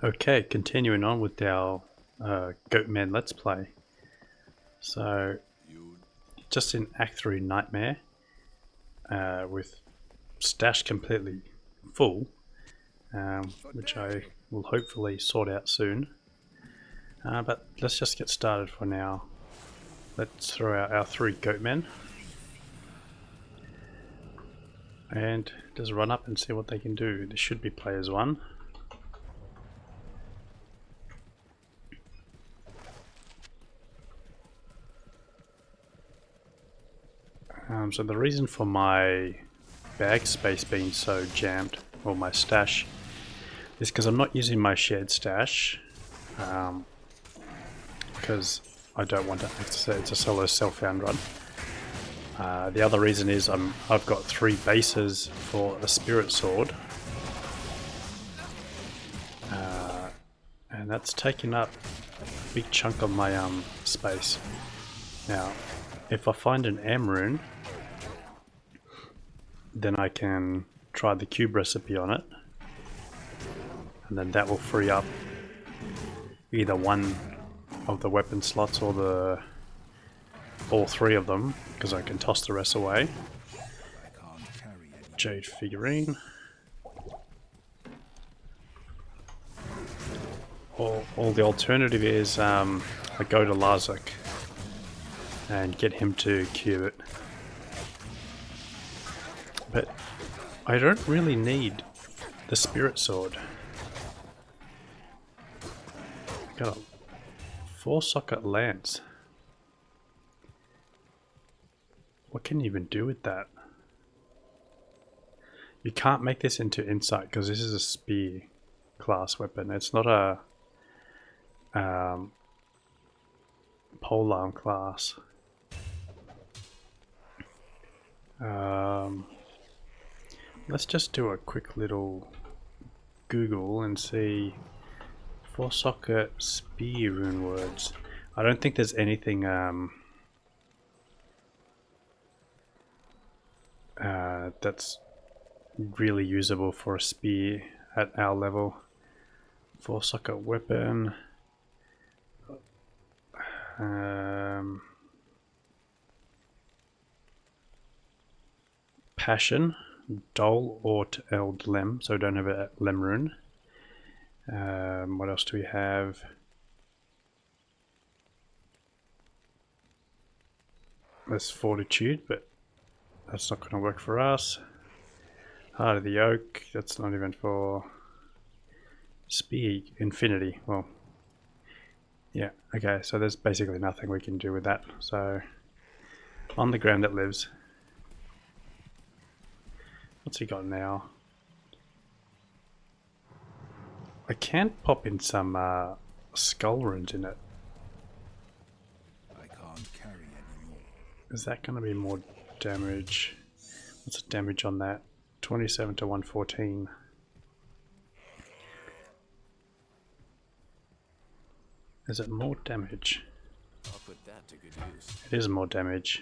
Okay, continuing on with our Goatman Let's Play. So, just in Act 3 Nightmare, with stash completely full, which I will hopefully sort out soon. But let's just get started for now. Let's throw out our 3 Goatmen and just run up and see what they can do. This should be players 1. So the reason for my bag space being so jammed, or my stash, is because I'm not using my shared stash, because I don't want to access it. It's a solo self-found run. The other reason is I've got 3 bases for a spirit sword, and that's taking up a big chunk of my space. Now, if I find an M rune, then I can try the cube recipe on it, and then that will free up either one of the weapon slots or all 3 of them, because I can toss the rest away. Jade figurine. Or the alternative is I go to Lazuk and get him to cube it. But I don't really need the spirit sword. Got a 4-socket lance. What can you even do with that? You can't make this into insight because this is a spear class weapon. It's not a polearm class. Let's just do a quick little Google and see 4-socket spear rune words. I don't think there's anything that's really usable for a spear at our level. 4-socket weapon. Passion, Dol Ort Eld Lem, so we don't have a Lem rune. What else do we have? There's Fortitude, but that's not going to work for us. Heart of the Oak, that's not even for Spear. Infinity, well, yeah, okay, so there's basically nothing we can do with that. So, on the ground it lives. What's he got now? I can pop in some skull runes in it. I can't carry anymore. Is that going to be more damage? What's the damage on that? 27 to 114. Is it more damage? I'll put that to good use. It is more damage.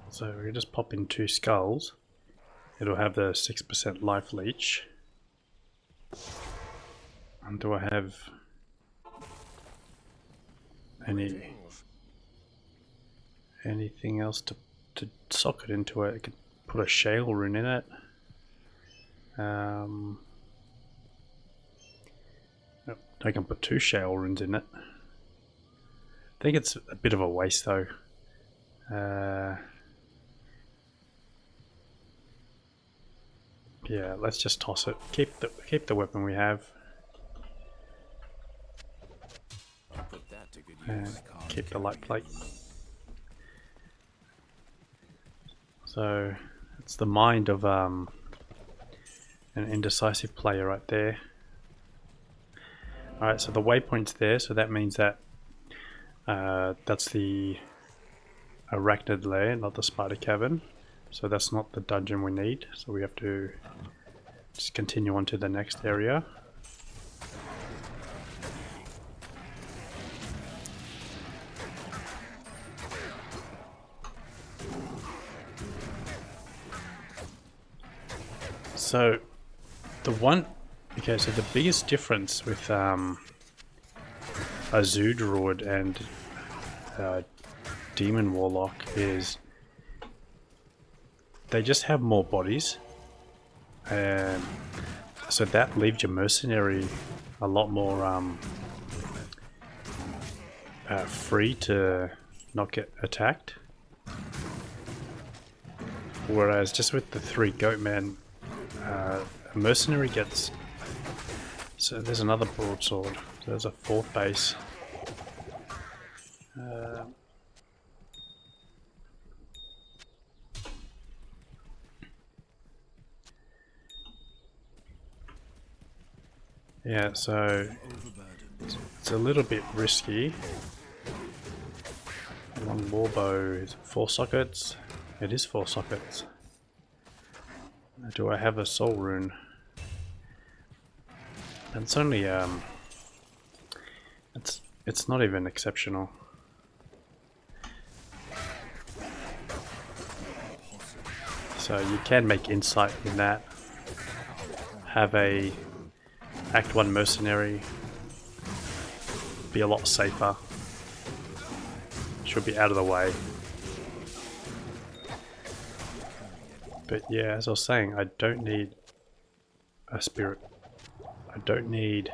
So we can just pop in 2 skulls. It'll have the 6% life leech. And do I have anything else to socket into it? I could put a shale rune in it. No, I can put 2 shale runes in it. I think it's a bit of a waste though. Yeah, let's just toss it. Keep the weapon we have. I'll put that to good And use. keep the light plate. So it's the mind of an indecisive player right there. Alright, so the waypoint's there, so that means that that's the arachnid lair, not the spider cavern. So that's not the dungeon we need, so we have to just continue on to the next area. So the one, okay, so the biggest difference with a Zoo Druid and Demon Warlock is they just have more bodies, and so that leaves your mercenary a lot more free to not get attacked. Whereas just with the 3 Goatmen, a mercenary gets... So there's another broadsword. So there's a 4th base. Yeah, so it's a little bit risky. Long warbow is 4 sockets. It is 4 sockets. Do I have a soul rune? It's only it's not even exceptional. So you can make insight in that. Have a Act 1 mercenary. Be a lot safer. Should be out of the way. But yeah, as I was saying, I don't need a spirit. I don't need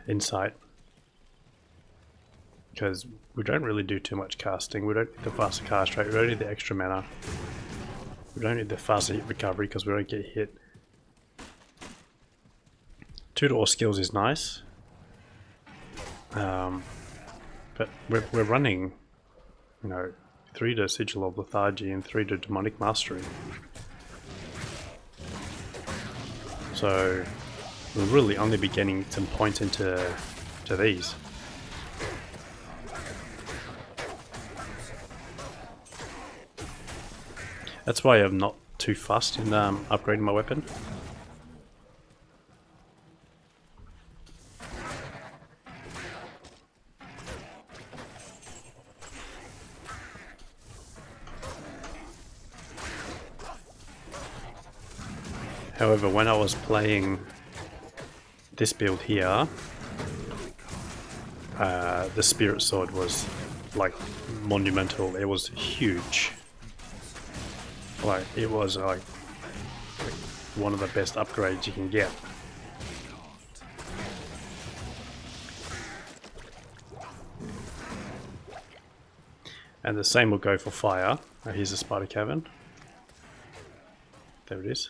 insight. Because we don't really do too much casting. We don't need the faster cast rate. We don't need the extra mana. We don't need the faster hit recovery because we don't get hit. 2 to all skills is nice. But we're running, you know, 3 to Sigil of Lethargy and 3 to Demonic Mastery. So we'll really only be getting some points into these. That's why I'm not too fussed in upgrading my weapon. However, when I was playing this build here, the Spirit Sword was like monumental. It was huge. Like, it was like one of the best upgrades you can get. And the same will go for fire. Here's a spider cavern. There it is.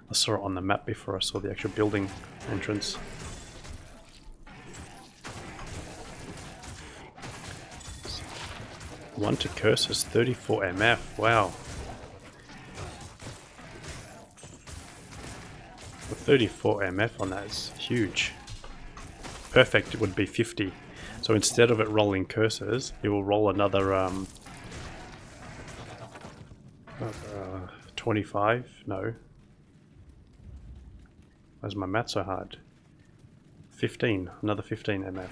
I saw it on the map before I saw the actual building entrance. One to curses, 34 MF, wow. The 34 MF on that is huge. Perfect would be 50. So instead of it rolling curses, it will roll another 25, no. Why's my math so hard? 15, another 15 MF.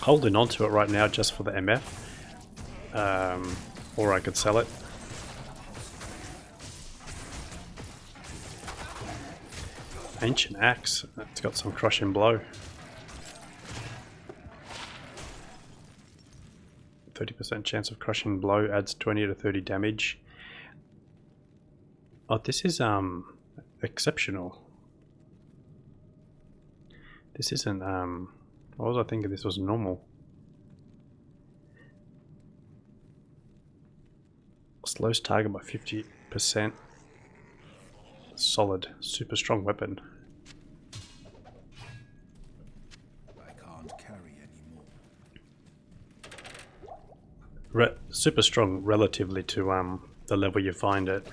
Holding on to it right now just for the MF, or I could sell it. Ancient Axe, it's got some crushing blow. 30% chance of crushing blow, adds 20 to 30 damage. Oh, this is exceptional. This isn't what was I thinking? This was normal. Slows target by 50%. Solid, super strong weapon. I can't carry anymore. Super strong relatively to the level you find it,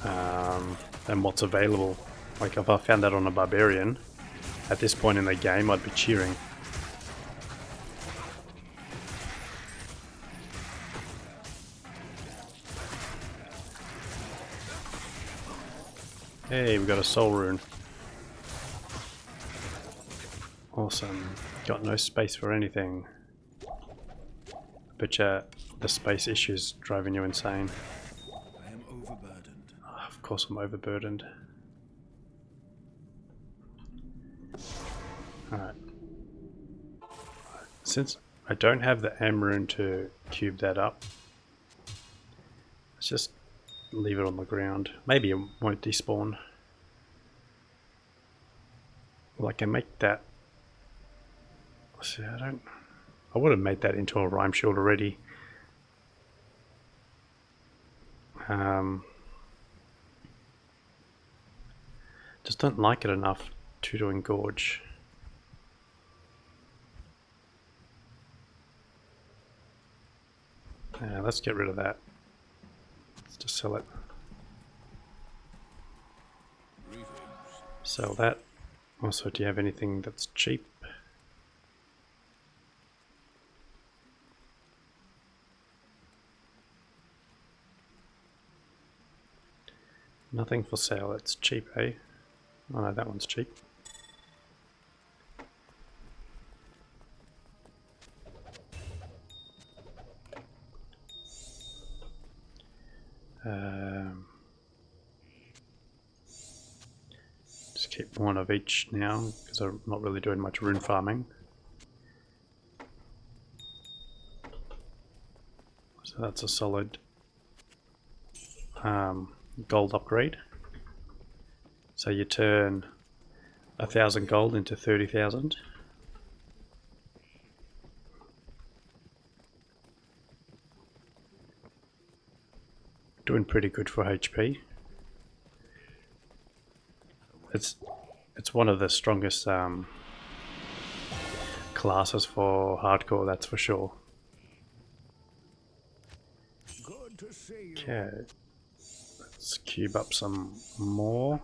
and what's available. Like if I found that on a barbarian, at this point in the game, I'd be cheering. Hey, we got a soul rune. Awesome. Got no space for anything. But yeah, the space issues driving you insane. I am overburdened. Oh, of course I'm overburdened. Alright. Since I don't have the M rune to cube that up, let's just leave it on the ground. Maybe it won't despawn. Well, I can make that. See, I would have made that into a rhyme shield already. Just don't like it enough to engorge. Yeah, let's get rid of that. Let's just sell it. Sell that. Also, do you have anything that's cheap? Nothing for sale, it's cheap, eh? Oh no, that one's cheap. Just keep one of each now, because I'm not really doing much rune farming. So that's a solid gold upgrade. So you turn 1,000 gold into 30,000. Doing pretty good for HP. It's one of the strongest classes for hardcore, that's for sure. Good to see you. Okay, let's cube up some more.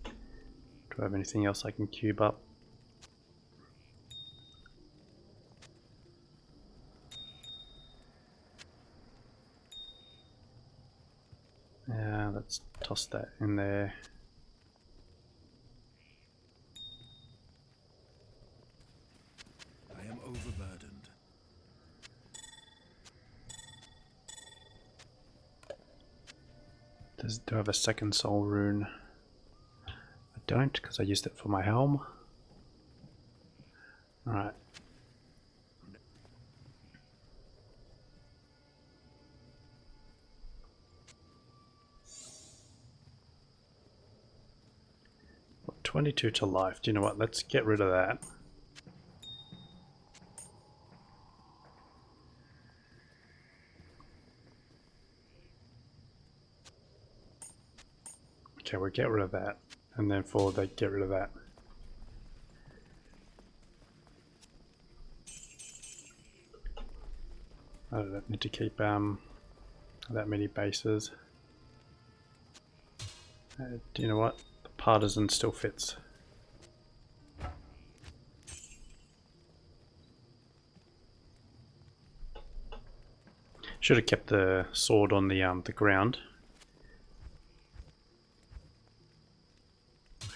Do I have anything else I can cube up? Yeah, let's toss that in there. I am overburdened. Do I have a second soul rune? I don't, because I used it for my helm. Alright. Well, 22 to life. Do you know what? Let's get rid of that. Okay, we'll get rid of that. And then for the get rid of that. I don't need to keep that many bases. Do you know what? The partisan still fits. Should have kept the sword on the ground.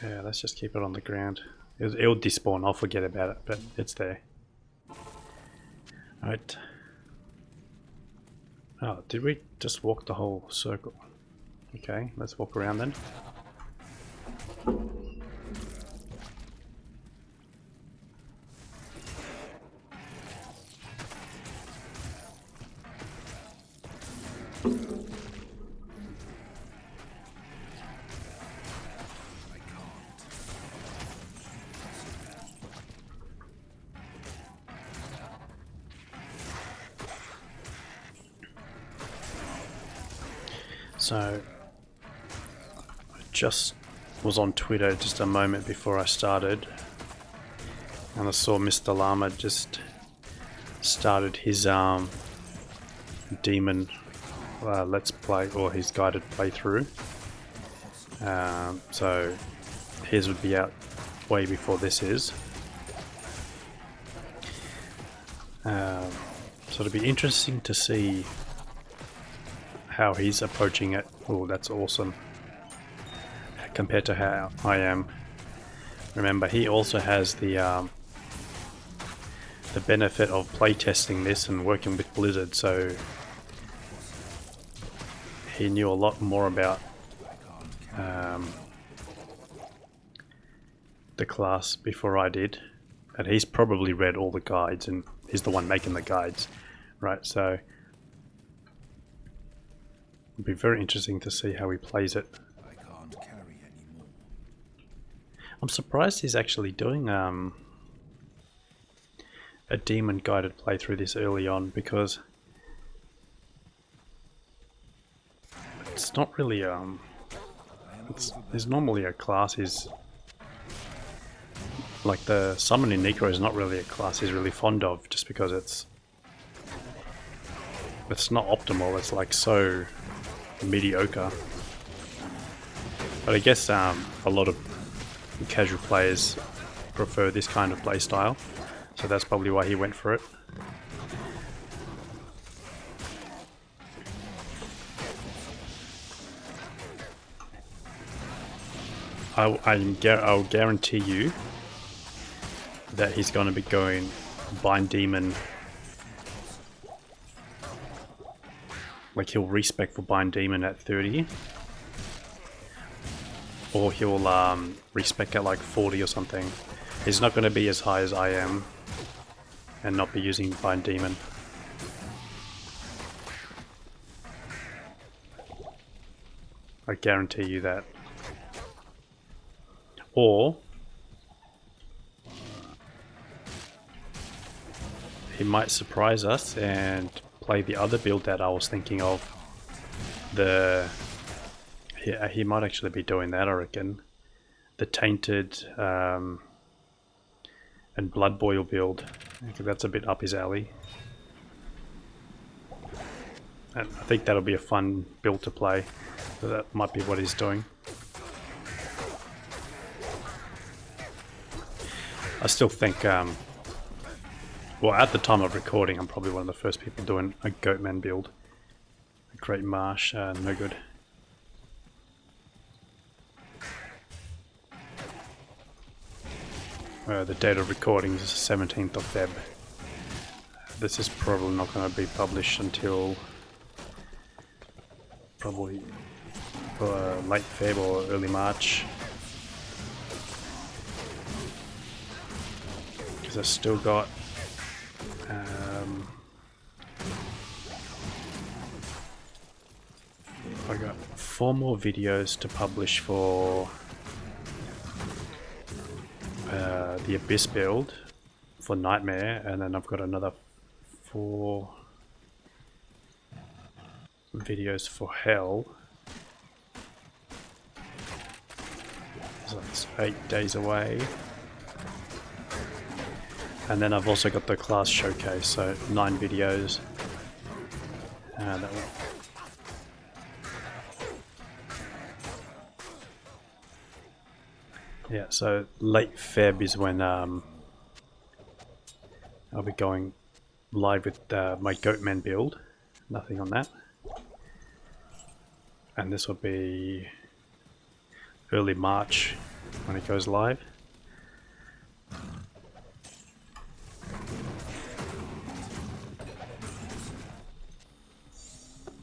Yeah, let's just keep it on the ground. It'll despawn, I'll forget about it, but it's there. Alright. Oh, did we just walk the whole circle? Okay, let's walk around then. So, I just was on Twitter just a moment before I started, and I saw Mr. Llama just started his Demon Let's Play, or his guided playthrough. So his would be out way before this is. So it'll be interesting to see how he's approaching it. Oh, that's awesome. compared to how I am. Remember, he also has the benefit of playtesting this and working with Blizzard, so he knew a lot more about the class before I did, and he's probably read all the guides, and he's the one making the guides, right? So it'll be very interesting to see how he plays it. I can't carry anymore. I'm surprised he's actually doing a demon guided playthrough this early on, because it's not really there's normally a class is like the summoning Necro is not really a class he's really fond of, just because it's not optimal. It's like so mediocre. But I guess a lot of casual players prefer this kind of playstyle, so that's probably why he went for it. I'll guarantee you that he's going to be going Bind Demon. Like, he'll respec for Bind Demon at 30. Or he'll respec at like 40 or something. He's not going to be as high as I am and not be using Bind Demon. I guarantee you that. Or he might surprise us and play the other build that I was thinking of. He might actually be doing that, I reckon. The Tainted and Blood Boil build. I think that's a bit up his alley. And I think that'll be a fun build to play. So that might be what he's doing. I still think, well, at the time of recording, I'm probably one of the first people doing a Goatman build. A Great Marsh, no good. The date of recording is the 17th of Feb. This is probably not going to be published until probably late Feb or early March. Because I've still got I got 4 more videos to publish for the Abyss build for Nightmare, and then I've got another 4 videos for Hell. So that's 8 days away. And then I've also got the class showcase, so 9 videos. That one. Yeah, so late Feb is when I'll be going live with my Goatman build. Nothing on that. And this will be early March when it goes live.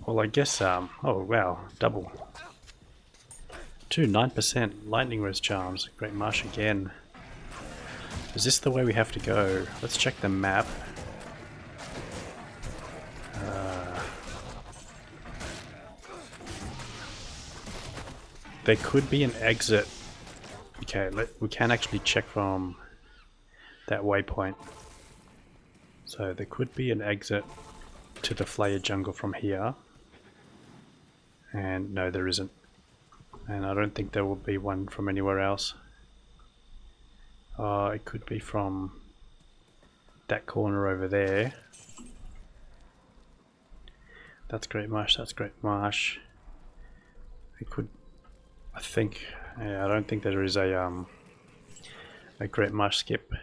Well, I guess, oh wow, double. 9% lightning res charms. Great Marsh again. Is this the way we have to go? Let's check the map. There could be an exit. Okay, we can actually check from that waypoint. So there could be an exit to the Flayer jungle from here. And no, there isn't. And I don't think there will be one from anywhere else. It could be from that corner over there. That's Great Marsh, that's Great Marsh. It could, I think, yeah, I don't think there is a Great Marsh skip.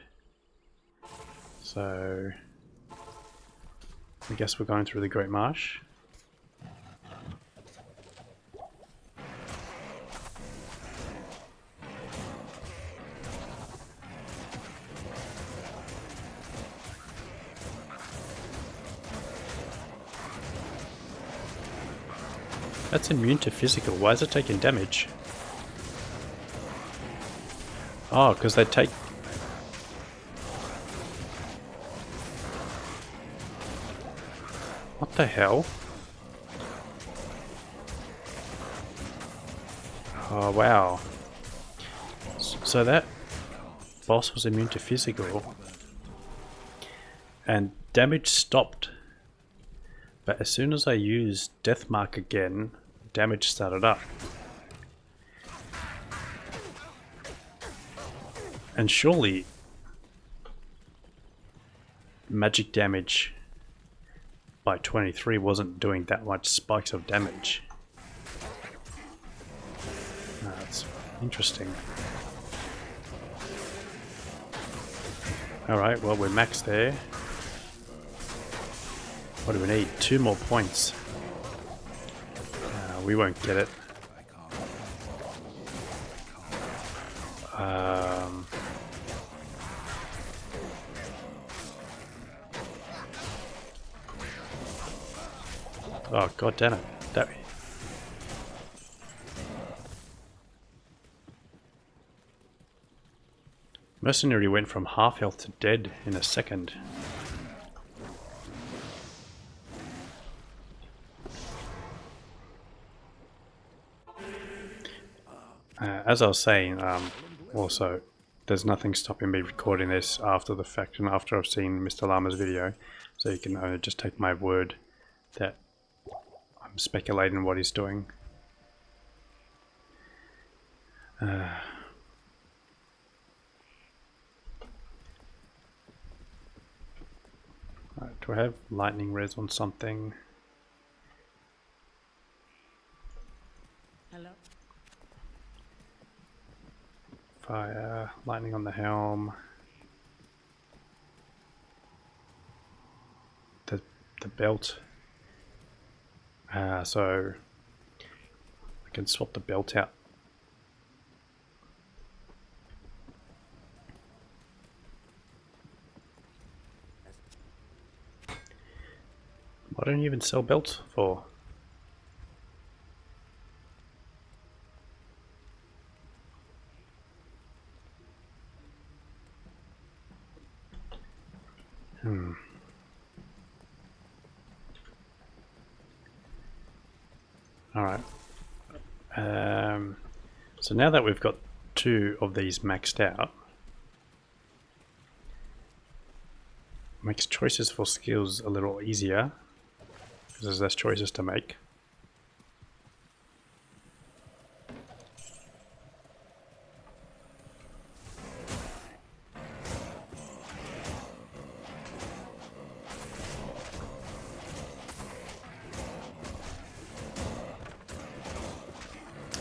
So I guess we're going through the Great Marsh. That's immune to physical. Why is it taking damage? Oh, because they take... What the hell? Oh, wow. So that boss was immune to physical. And damage stopped. But as soon as I used Death Mark again, damage started up. And surely magic damage by 23 wasn't doing that much spikes of damage. That's interesting. Alright, well we're maxed there. What do we need? 2 more points. We won't get it. Oh, god damn it. That... Mercenary went from half health to dead in a second. As I was saying, also, there's nothing stopping me recording this after the fact and after I've seen Mr. Llama's video, so you can just take my word that I'm speculating what he's doing. Right, do I have lightning res on something? Hello? Fire, lightning on the helm. The belt. So I can swap the belt out. Why don't you even sell belts for? Alright. So now that we've got 2 of these maxed out, makes choices for skills a little easier, because there's less choices to make.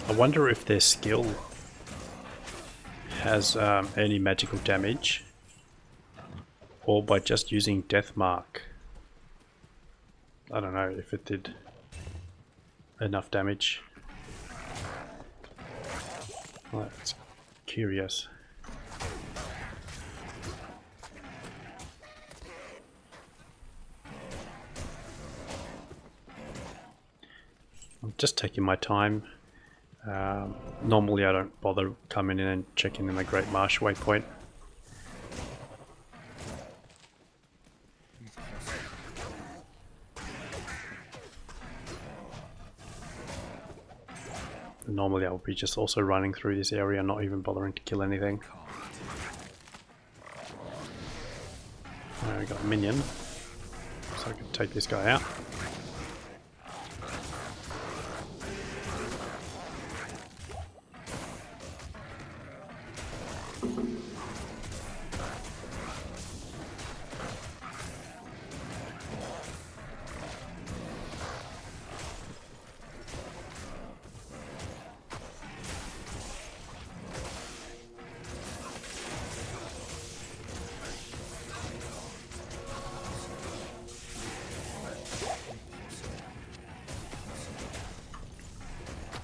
I wonder if their skill has any magical damage, or by just using Death Mark. I don't know if it did enough damage. Well, that's curious. I'm just taking my time. Normally I don't bother coming in and checking in the Great Marsh waypoint. Normally I would be just also running through this area, not even bothering to kill anything. We got a minion, so I can take this guy out.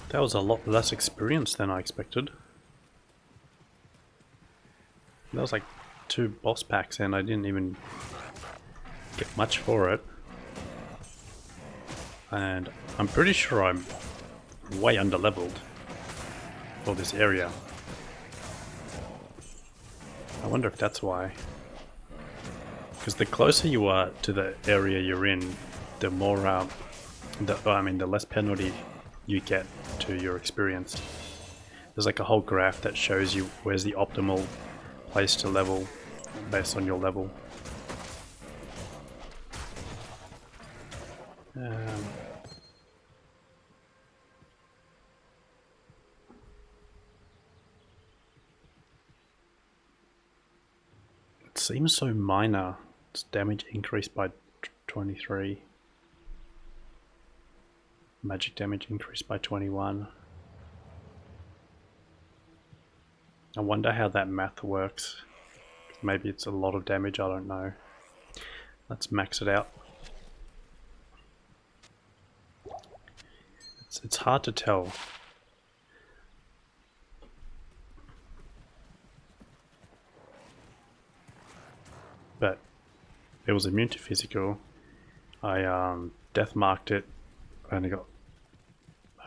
That was a lot less experience than I expected. That was like 2 boss packs and I didn't even get much for it. And I'm pretty sure I'm way under leveled for this area. I wonder if that's why. Because the closer you are to the area you're in, the more, the less penalty you get to your experience. There's like a whole graph that shows you where's the optimal place to level based on your level. It seems so minor. Its damage increased by 23. Magic damage increased by 21. I wonder how that math works. Maybe it's a lot of damage, I don't know. Let's max it out. It's hard to tell. But it was immune to physical. I death marked it and it got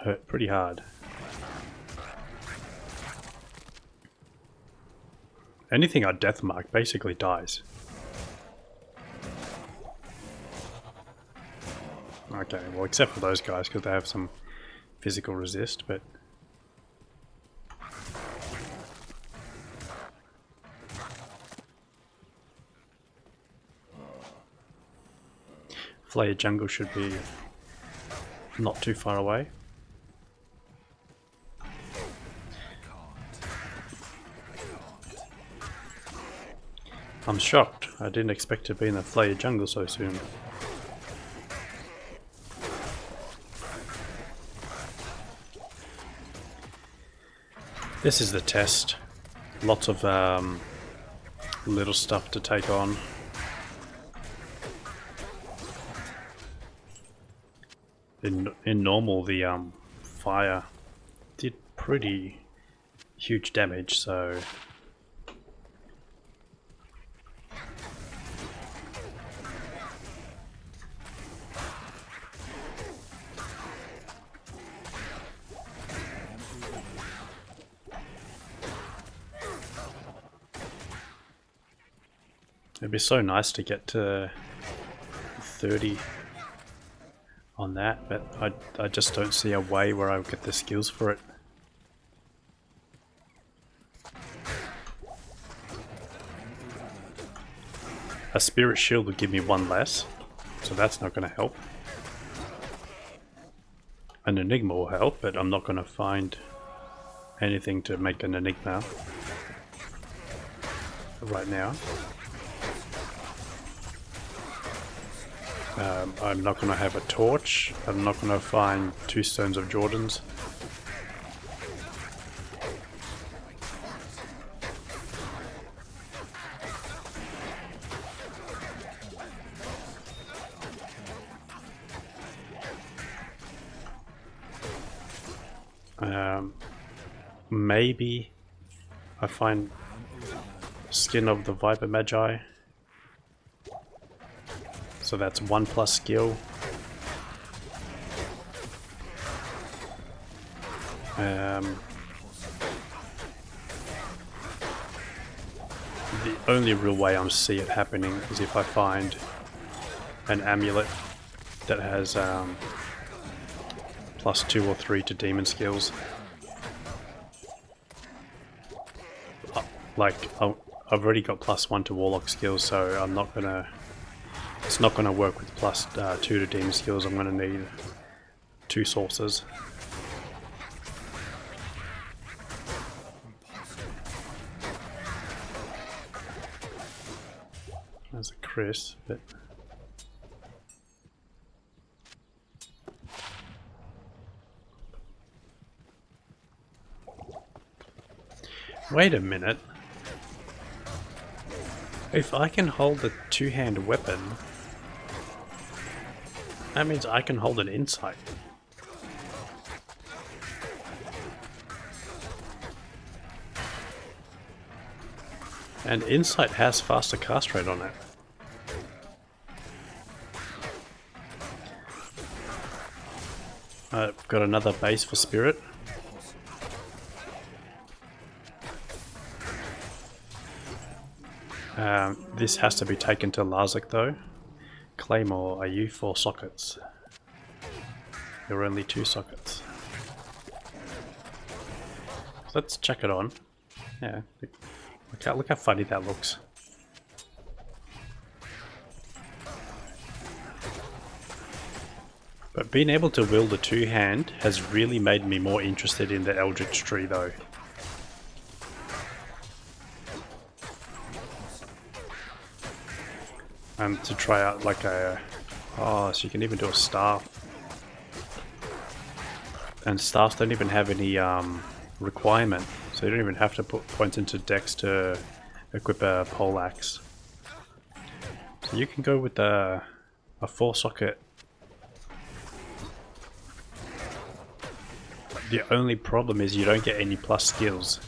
hurt pretty hard. Anything I death mark basically dies. Okay, well except for those guys because they have some physical resist, but Flare Jungle should be not too far away. I'm shocked. I didn't expect to be in the Flare Jungle so soon. This is the test. Lots of little stuff to take on. In normal, the fire did pretty huge damage, so it'd be so nice to get to 30 on that, but I just don't see a way where I'll get the skills for it. A Spirit Shield would give me one less, so that's not going to help. An Enigma will help, but I'm not going to find anything to make an Enigma right now. I'm not going to have a torch. I'm not going to find 2 Stones of Jordans. Maybe I find Skin of the Viper Magi. So that's 1+ skill. The only real way I see it happening is if I find an amulet that has +2 or 3 to demon skills. Like I've already got +1 to Warlock skills, so I'm not gonna. It's not gonna work with +2 to demon skills. I'm gonna need 2 sources. There's a Chris, but wait a minute. If I can hold a 2-hand weapon, that means I can hold an insight. And insight has faster cast rate on it. I've got another base for spirit. This has to be taken to Larzik though. Claymore, are you 4 sockets? There are only 2 sockets. So let's check it on. Yeah, look how funny that looks. But being able to wield a 2-hand has really made me more interested in the Eldritch Tree though. And to try out like a... Oh, so you can even do a staff. And staffs don't even have any requirement. So you don't even have to put points into dex to equip a poleaxe. So you can go with a 4-socket. The only problem is you don't get any plus skills.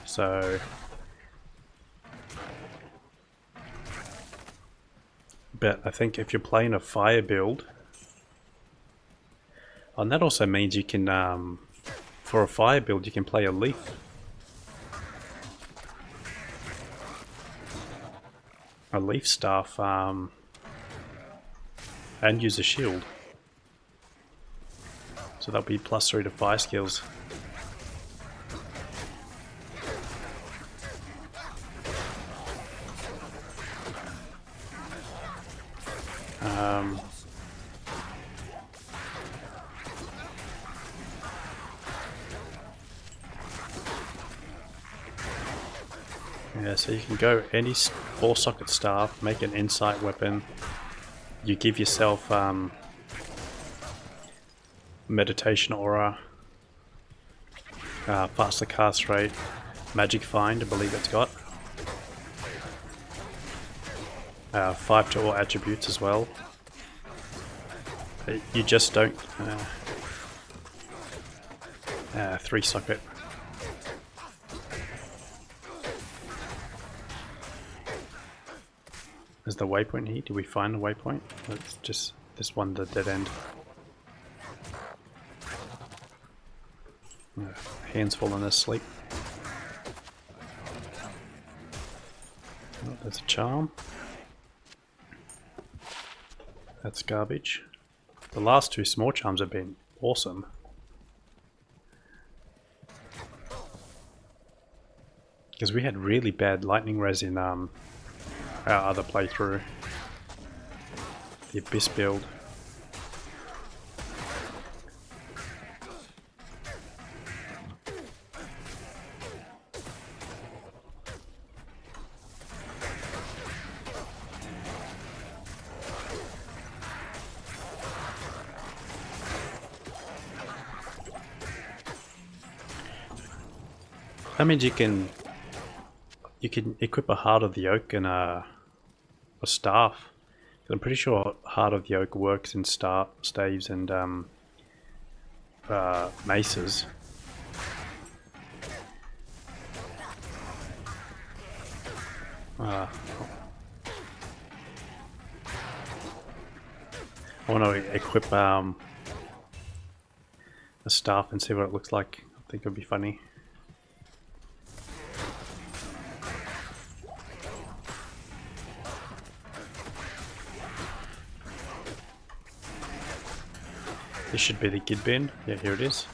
So... But I think if you're playing a fire build... And that also means you can... for a fire build you can play a leaf. A leaf staff and use a shield. So that'll be +3 to fire skills. Yeah, so you can go any 4-socket staff, make an insight weapon. You give yourself meditation aura, faster cast rate, magic find, I believe it's got. 5 to all attributes as well. You just don't... 3-socket. Is the waypoint here? Did we find the waypoint? It's just this one, the dead end. Hands falling asleep. Oh, there's a charm. That's garbage. The last 2 small charms have been awesome. Because we had really bad lightning res in our other playthrough. The Abyss build. That means you can equip a Heart of the Oak and a staff. I'm pretty sure Heart of the Oak works in staves and maces. I want to equip a staff and see what it looks like. I think it would be funny. This should be the Gid bin. Yeah, here it is.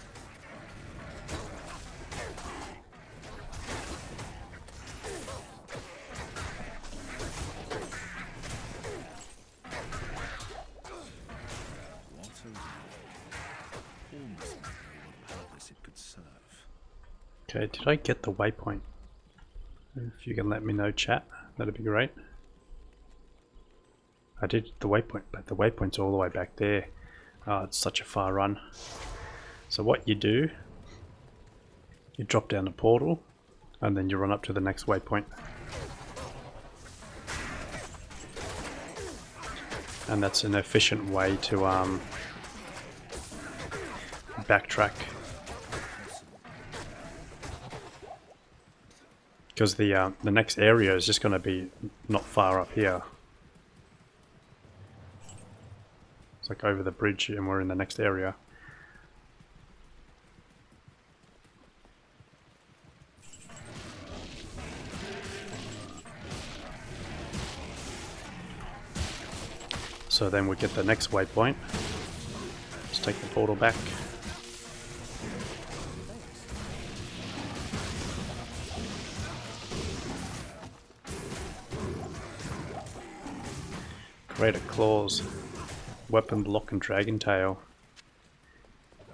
Okay, did I get the waypoint? If you can let me know, chat, that'd be great. I did the waypoint, but the waypoint's all the way back there. Oh, it's such a far run. So what you do, you drop down the portal, and then you run up to the next waypoint. And that's an efficient way to backtrack. Because the next area is just going to be not far up here. It's like over the bridge and we're in the next area. So then we get the next waypoint. Let's take the portal back. Greater Claws, Weapon Block and Dragon Tail.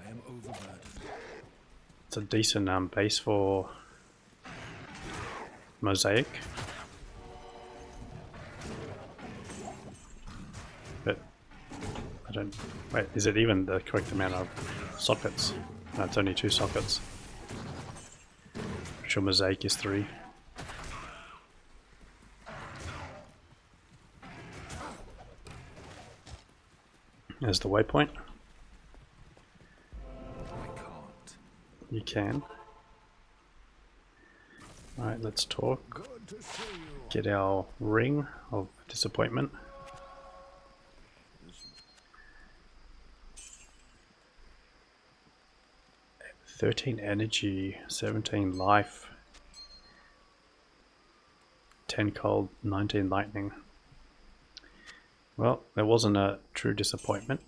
I am overburdened. It's a decent base for Mosaic. But I don't... Wait, is it even the correct amount of sockets? No, it's only 2 sockets. I'm sure Mosaic is 3. There's the waypoint. I can't. You can. Alright, let's talk. Good to see you. Get our ring of disappointment. Listen. 13 energy, 17 life, 10 cold, 19 lightning. Well, there wasn't a true disappointment.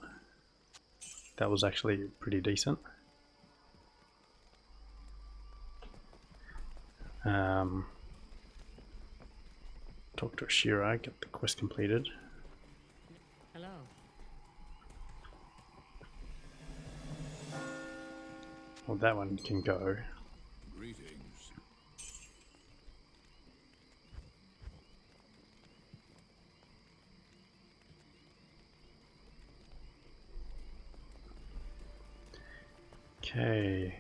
That was actually pretty decent. Talk to Ashira, get the quest completed. Hello. Well, that one can go. Greetings. Okay.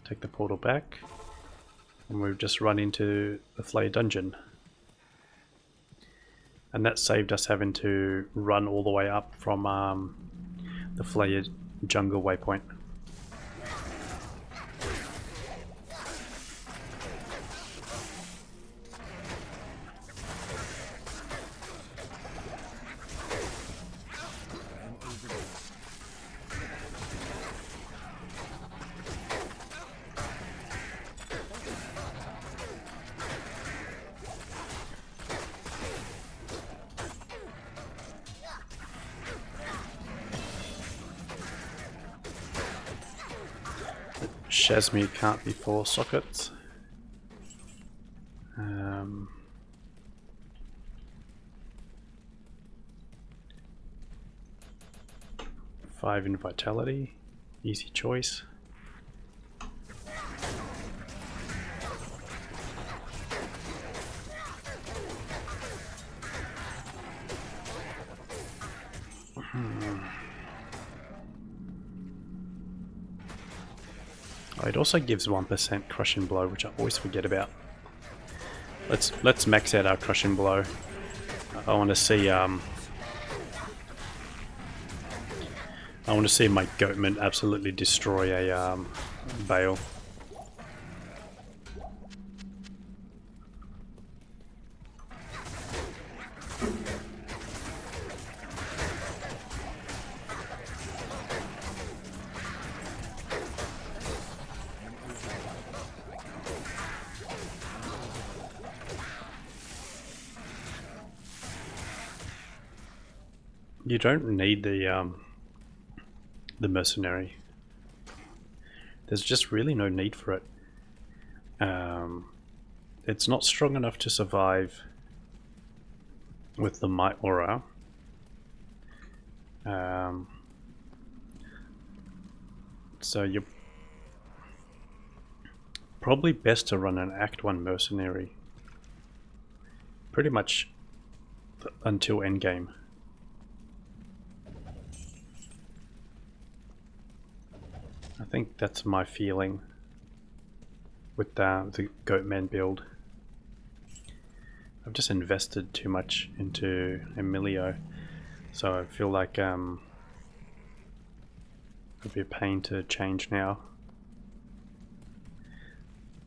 Take the portal back. And we've just run into the Flay dungeon. And that saved us having to run all the way up from the Flay jungle waypoint. I am overburdened. Shazmi can't be 4 sockets. 5 in vitality, easy choice. It also gives 1% crushing blow, which I always forget about. Let's max out our crushing blow. I want to see my Goatman absolutely destroy a Baal. You don't need the mercenary. There's just really no need for it. It's not strong enough to survive with the Might Aura. So you're probably best to run an Act 1 mercenary. Pretty much until endgame. I think that's my feeling with the Goatman build. I've just invested too much into Emilio, so I feel like it'd be a pain to change now.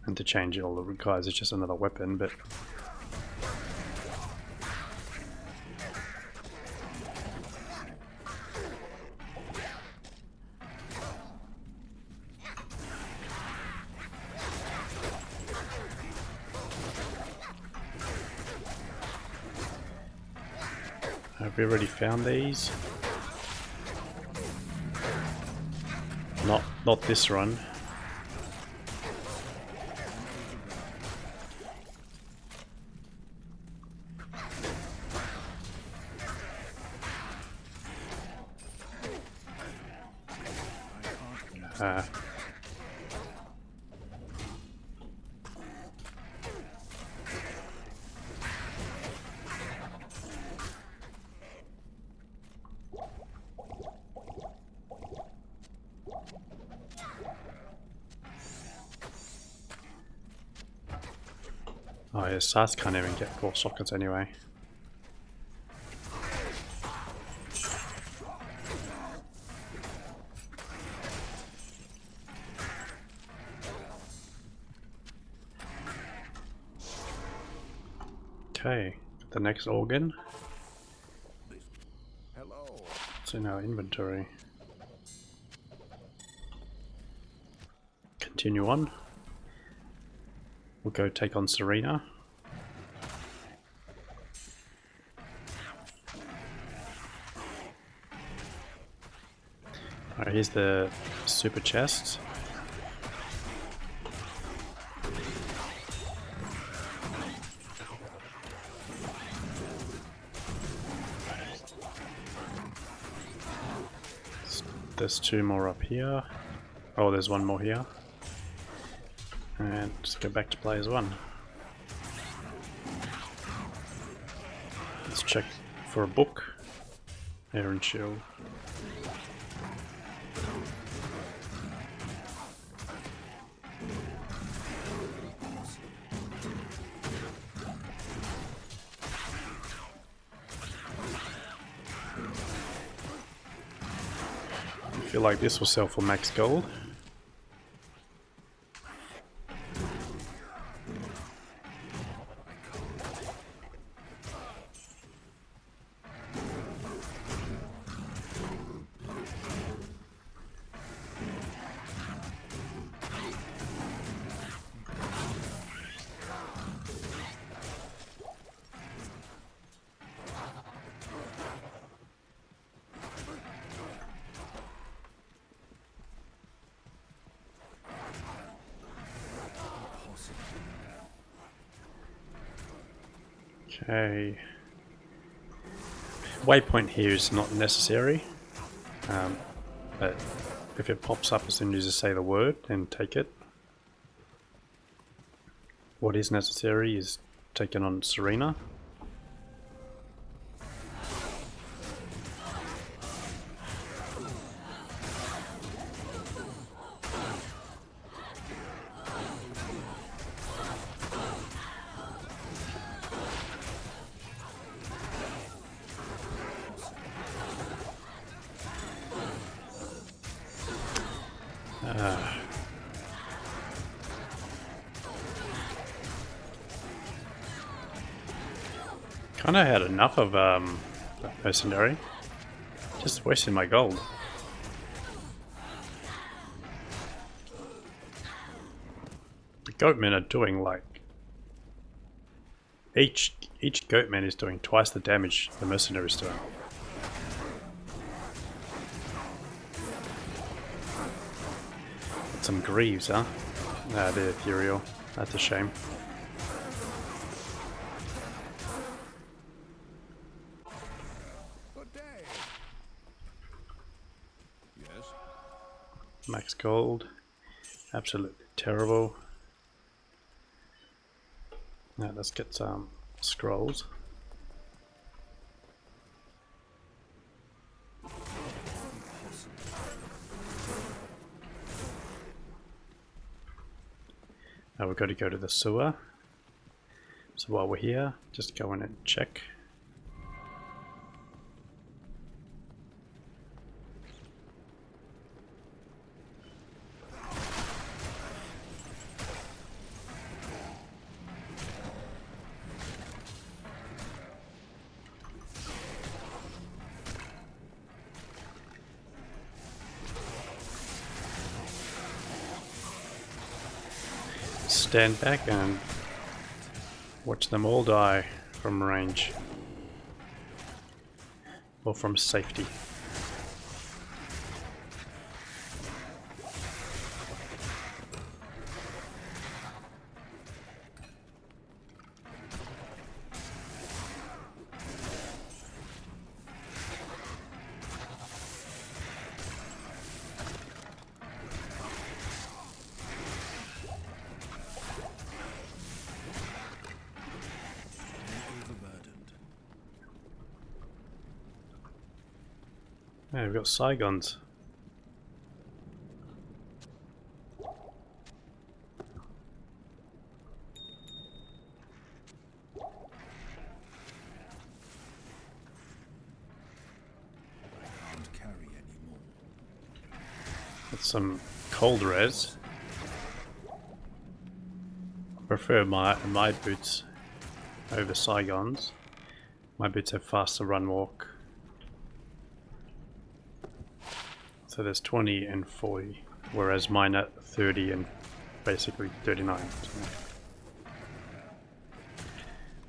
And to change it all it requires is just another weapon, but Have we already found these? Not this run. Oh yeah, Scythe can't even get 4 sockets anyway. Okay, the next organ. Hello. It's in our inventory. Continue on. We'll go take on Serena. Alright, here's the super chest. There's 2 more up here. Oh, there's 1 more here. And just go back to players 1. Let's check for a book. Air and shield. I feel like this will sell for max gold. Okay. Waypoint here is not necessary, but if it pops up as soon as you say the word, then take it. What is necessary is taking on Serena. Kinda had enough of mercenary. Just wasting my gold. The goatmen are doing like each goatman is doing twice the damage the mercenary is doing. Some greaves, huh? They're ethereal. That's a shame. Good day. Yes. Max gold. Absolutely terrible. Now let's get some scrolls. Now we've got to go to the sewer. So while we're here, just go in and check. Stand back and watch them all die from range. or from safety. Overburdened. Yeah, we've got Saigons. Can't carry anymore. That's some cold res. I prefer my boots over Saigons. My boots have faster run walk. So there's 20 and 40, whereas mine are 30 and basically 39. So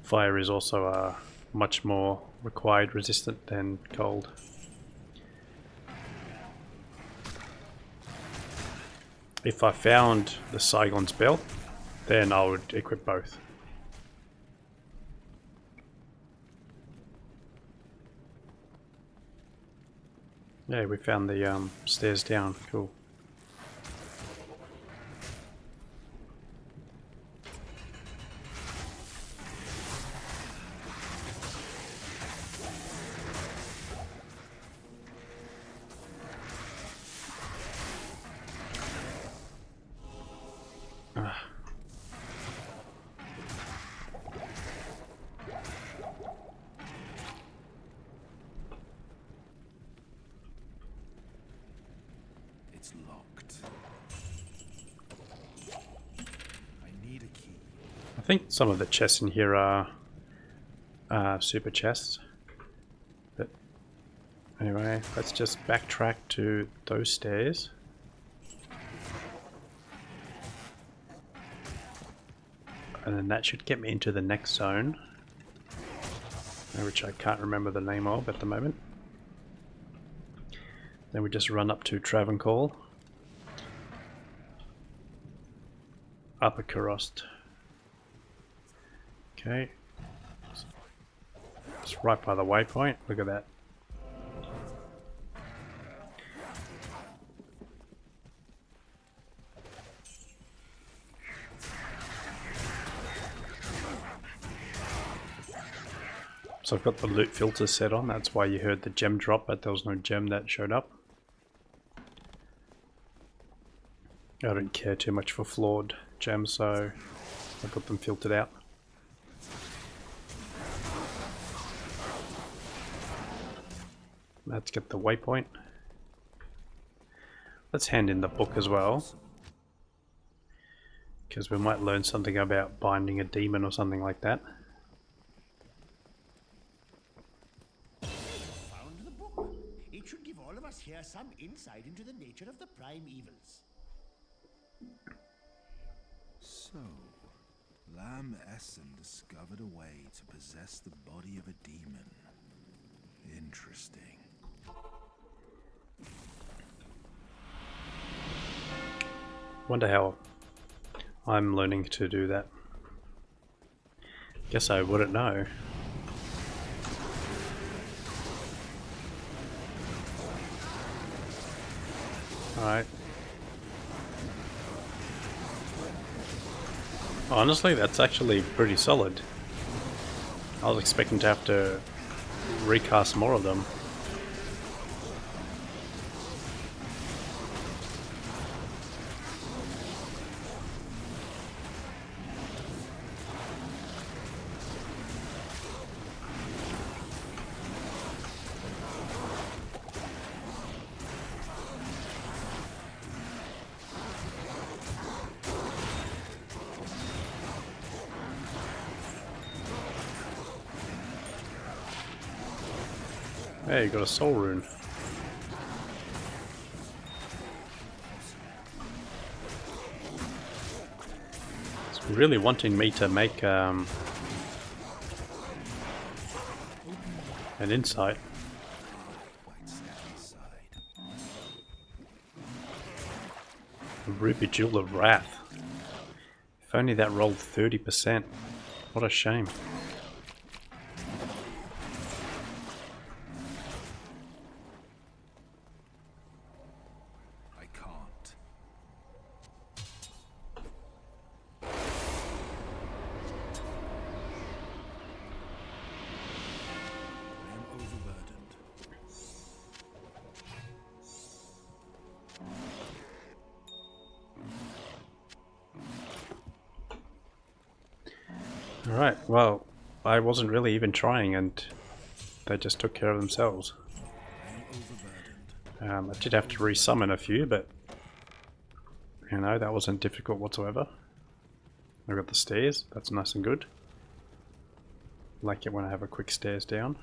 fire is also much more required resistant than cold. If I found the Saigon's belt, then I would equip both. Yeah, we found the stairs down. Cool. Ah. It's locked. I need a key. I think some of the chests in here are super chests. But anyway, let's just backtrack to those stairs. And then that should get me into the next zone, which I can't remember the name of at the moment. Then we just run up to Travancore, Upper Karost. Okay, it's right by the waypoint. Look at that. So I've got the loot filter set on, that's why you heard the gem drop, but there was no gem that showed up. I don't care too much for flawed gems, so I got them filtered out. Let's get the waypoint. Let's hand in the book as well, because we might learn something about binding a demon or something like that. Found the book. It should give all of us here some insight into the nature of the prime evils. So, Lam Essen discovered a way to possess the body of a demon. Interesting. Wonder how I'm learning to do that. Guess I wouldn't know. Alright. Honestly, that's actually pretty solid. I was expecting to have to recast more of them. Hey, you got a soul rune. It's really wanting me to make an insight. Ruby Jewel of Wrath. If only that rolled 30%. What a shame. I can't. I am overburdened. Alright, well, I wasn't really even trying and they just took care of themselves. I am overburdened. I did have to resummon a few, but you know, that wasn't difficult whatsoever. I've got the stairs, that's nice and good. Like it when I have a quick stairs down.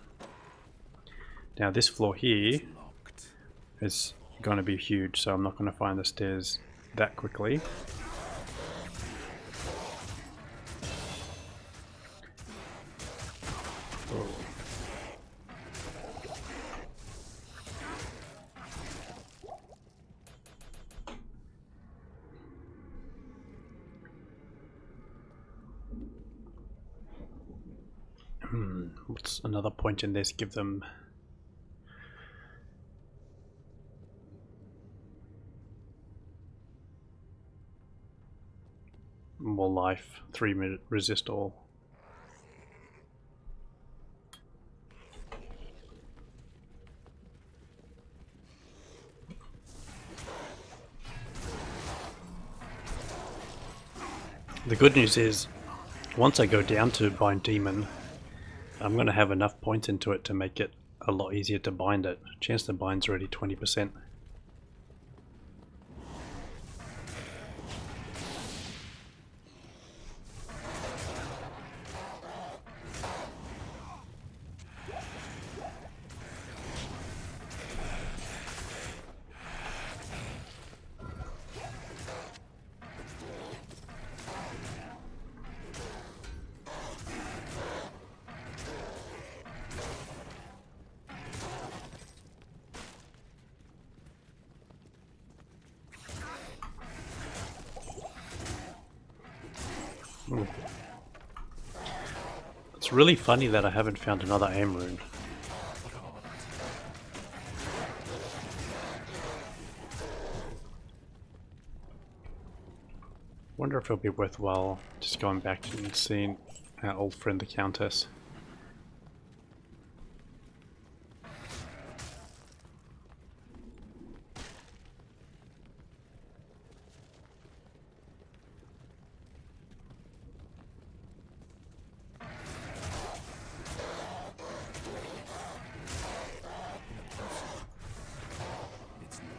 Now this floor here Locked. is going to be huge, so I'm not going to find the stairs that quickly. Oh. What's another point in this? Give them more life, 3-minute resist all. The good news is, once I go down to bind demon, I'm going to have enough points into it to make it a lot easier to bind it. Chance to bind's already 20%. It's really funny that I haven't found another aim rune. Wonder if it'll be worthwhile just going back and seeing our old friend the Countess. It's not.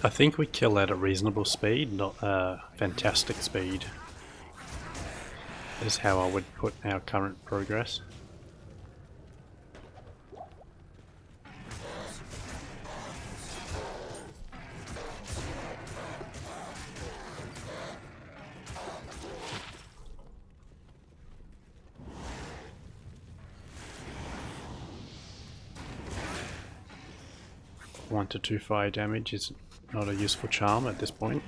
I think we kill at a reasonable speed, not a fantastic speed, is how I would put our current progress. One to 2 fire damage is not a useful charm at this point.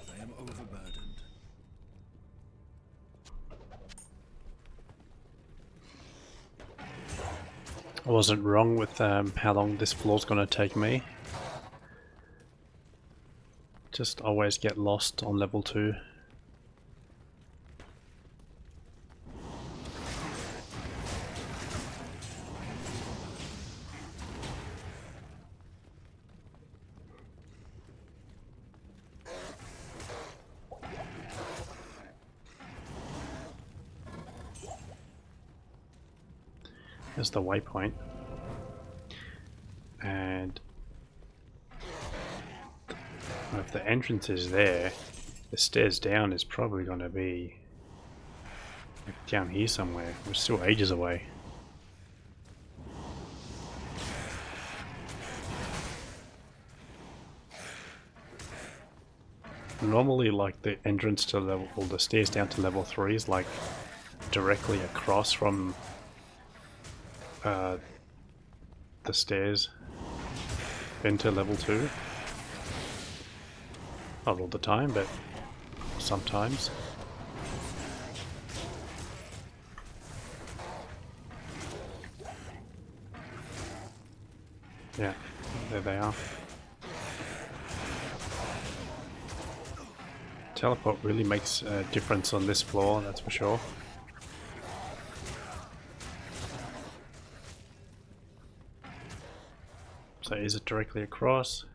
I am overburdened. I wasn't wrong with how long this floor's going to take me. Just always get lost on level 2. There's the waypoint. And if the entrance is there, the stairs down is probably going to be like down here somewhere. We're still ages away. Normally, like the entrance to level, or the stairs down to level 3 is like directly across from the stairs into level 2. Not all the time, but sometimes. Yeah, there they are. Teleport really makes a difference on this floor, that's for sure. So is it directly across?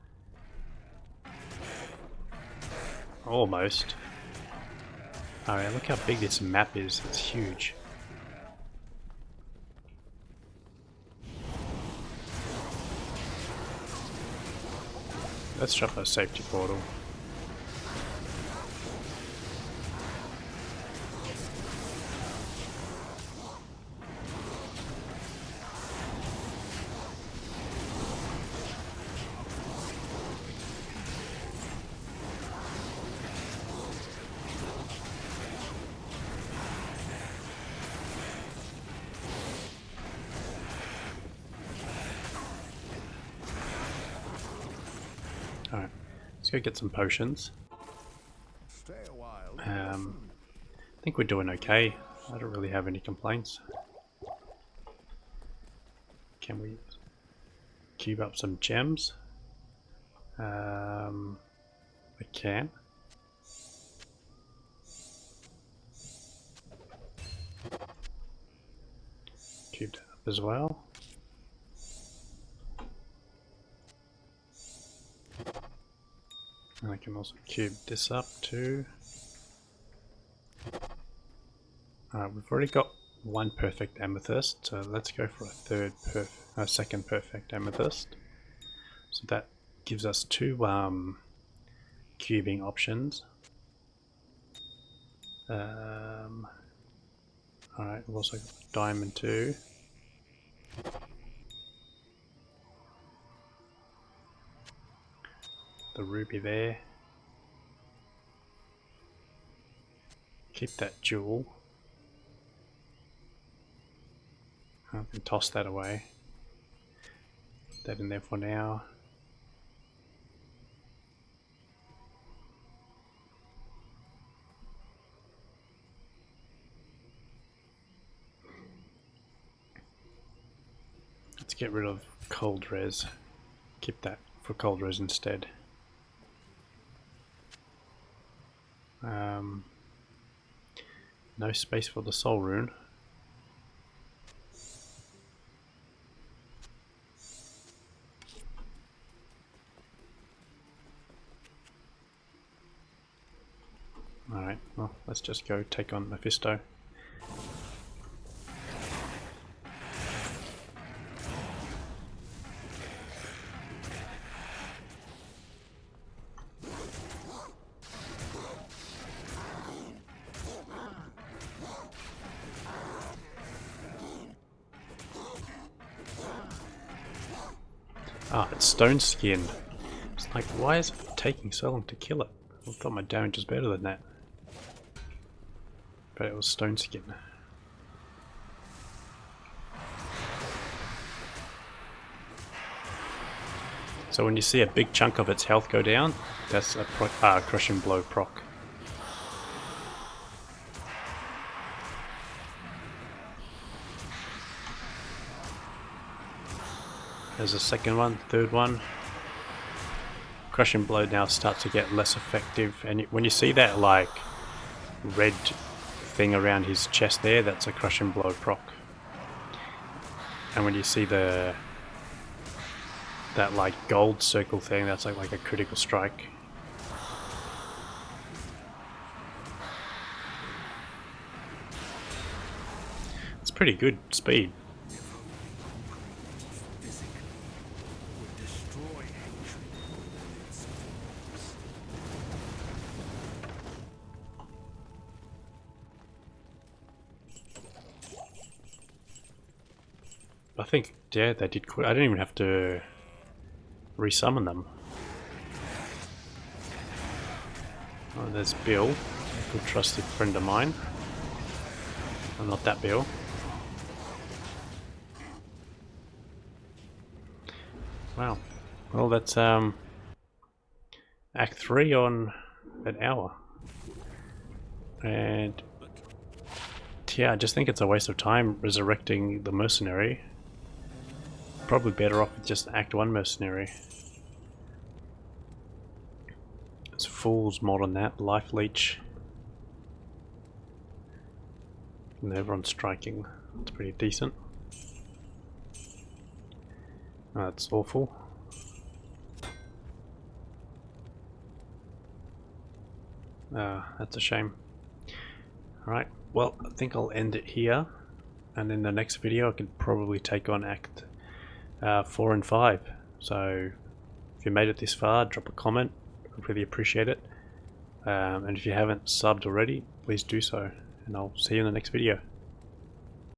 Almost. Alright, look how big this map is, it's huge. Let's drop a safety portal. Alright, let's go get some potions. Stay a while. I think we're doing okay. I don't really have any complaints. Can we cube up some gems? I can. Cube that up as well. And I can also cube this up too. Alright, we've already got one perfect amethyst, so let's go for a second perfect amethyst. So that gives us two cubing options. Alright, we've also got diamond too. The ruby there. Keep that jewel. I can toss that away. Put that in there for now. Let's get rid of cold res. Keep that for cold res instead. No space for the soul rune. Alright, well, let's just go take on Mephisto. Ah, it's stone skin. It's like, why is it taking so long to kill it? I thought my damage was better than that. But it was stone skin. So when you see a big chunk of its health go down, that's a crushing blow proc. There's a second one, third one. Crushing blow now starts to get less effective, and when you see that like red thing around his chest there, that's a crushing blow proc. And when you see that like gold circle thing, that's like a critical strike. It's pretty good speed. I think, yeah, they did quit. I didn't even have to resummon them. Oh, there's Bill, a good trusted friend of mine. I'm not that Bill. Wow. Well, that's Act 3 on an hour. And yeah, I just think it's a waste of time resurrecting the mercenary. Probably better off with just Act 1 mercenary. It's Fool's mod on that, Life Leech. And everyone's striking. It's pretty decent. Oh, that's awful. That's a shame. Alright, well, I think I'll end it here. And in the next video I could probably take on Act 4 and 5. So if you made it this far, drop a comment. I'd really appreciate it. And if you haven't subbed already, please do so. And I'll see you in the next video.